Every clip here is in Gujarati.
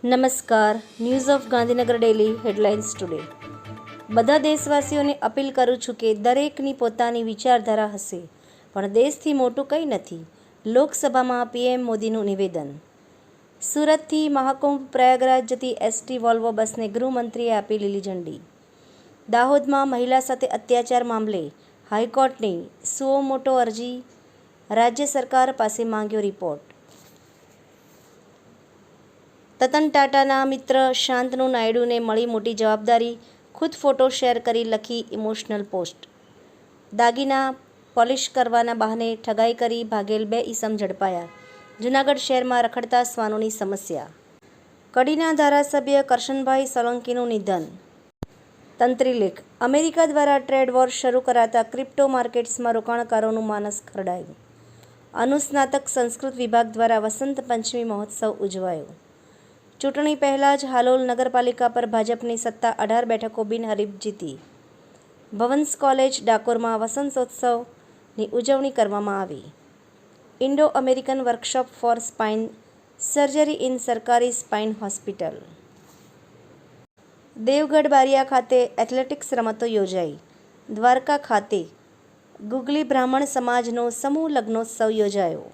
નમસ્કાર. News of Gandhinagar daily headlines today. બધા દેશવાસીઓને અપીલ કરું છું કે દરેકની પોતાની વિચારધારા હશે, પણ દેશથી મોટું કંઈ નથી. લોકસભામાં પીએમ મોદીનું નિવેદન. સુરતથી મહાકુંભ પ્રયાગરાજ જતી એસટી વોલ્વો બસને ગૃહમંત્રીએ આપી લીલી ઝંડી. દાહોદમાં મહિલા સાથે અત્યાચાર મામલે હાઈકોર્ટની સુઓ મોટો અરજી, રાજ્ય સરકાર પાસે માંગ્યો રિપોર્ટ. રતન ટાટાના મિત્ર શાંતનુ નાયડુને મળી મોટી જવાબદારી, ખુદ ફોટો શેર કરી લખી ઇમોશનલ પોસ્ટ. દાગીના પોલિશ કરવાના બહાને ઠગાઈ કરી ભાગેલ 2 ઈસમ ઝડપાયા. જૂનાગઢ શહેરમાં રખડતા શ્વાનોની સમસ્યા. કડીના ધારાસભ્ય કરશનભાઈ સોલંકીનું નિધન. તંત્રીલેખ. અમેરિકા દ્વારા ટ્રેડ વોર શરૂ કરાતા ક્રિપ્ટો માર્કેટ્સમાં રોકાણકારોનું માનસ ખરડાયું. અનુસ્નાતક સંસ્કૃત વિભાગ દ્વારા વસંત પંચમી મહોત્સવ ઉજવાયો. ચૂંટણી પહેલાં જ હાલોલ નગરપાલિકા પર ભાજપની સત્તા 18 બેઠકો બિનહરીફ જીતી. ભવન્સ કોલેજ ડાકોરમાં વસંતોત્સવની ઉજવણી કરવામાં આવી. Indo American workshop for spine surgery in સરકારી સ્પાઇન હોસ્પિટલ. દેવગઢ બારિયા ખાતે એથ્લેટિક્સ રમતો યોજાઈ. દ્વારકા ખાતે ગુગલી બ્રાહ્મણ સમાજનો સમૂહ લગ્નોત્સવ યોજાયો.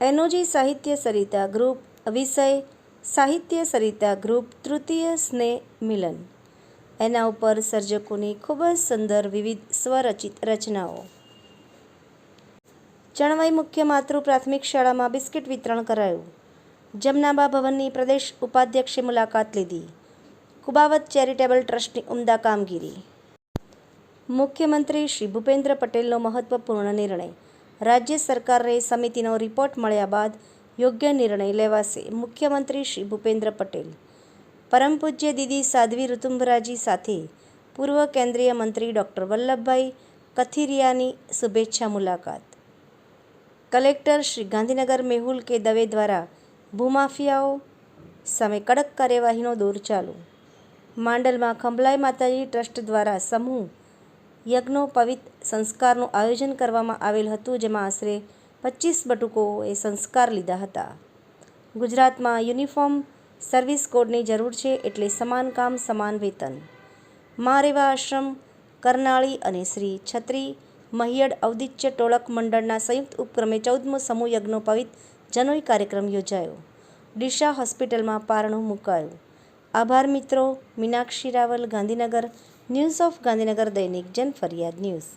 એનઓજી સાહિત્ય સરિતા ગ્રુપ વિષય સાહિત્ય સરિતા ગ્રુપ તૃતીય સ્નેહ મિલન. એના ઉપર સર્જકોની ખૂબ જ સુંદર વિવિધ સ્વરચિત રચનાઓ. ચણવાઈ મુખ્ય માતૃ પ્રાથમિક શાળામાં બિસ્કિટ વિતરણ કરાયું. જમનાબા ભવનની પ્રદેશ ઉપાધ્યક્ષે મુલાકાત લીધી. કુબાવત ચેરિટેબલ ટ્રસ્ટની ઉમદા કામગીરી. મુખ્યમંત્રી શ્રી ભૂપેન્દ્ર પટેલનો મહત્વપૂર્ણ નિર્ણય. રાજ્ય સરકારને સમિતિનો રિપોર્ટ મળ્યા બાદ યોગ્ય નિર્ણય લેવાશે. મુખ્યમંત્રી શ્રી ભૂપેન્દ્ર પટેલ. પરમ પૂજ્ય દીદી સાધ્વી ઋતુંભરાજી સાથે પૂર્વ કેન્દ્રીય મંત્રી ડૉક્ટર વલ્લભભાઈ કથિરિયાની શુભેચ્છા મુલાકાત. કલેક્ટર શ્રી ગાંધીનગર મેહુલ કે દવે દ્વારા ભૂમાફિયાઓ સામે કડક કાર્યવાહીનો દોર ચાલુ. માંડલમાં ખંભલાઈ માતાજી ટ્રસ્ટ દ્વારા સમૂહ યજ્ઞોપવિત સંસ્કારનું આયોજન કરવામાં આવેલ હતું, જેમાં આશરે 25 બટુકોએ સંસ્કાર લીધા હતા. ગુજરાતમાં યુનિફોર્મ સર્વિસ કોડની જરૂર છે, એટલે સમાન કામ સમાન વેતન. મા રેવા આશ્રમ કરનાળી અને શ્રી છત્રી મહિયડ ઔદિત્ય ટોળક મંડળના સંયુક્ત ઉપક્રમે 14મો સમૂહ યજ્ઞોપવિત જનોઈ કાર્યક્રમ યોજાયો. ડીસા હોસ્પિટલમાં પારણું મુકાયું. આભાર મિત્રો. મીનાક્ષી રાવલ, ગાંધીનગર. ન્યૂઝ ઓફ ગાંધીનગર દૈનિક જનફરિયાદ ન્યૂઝ.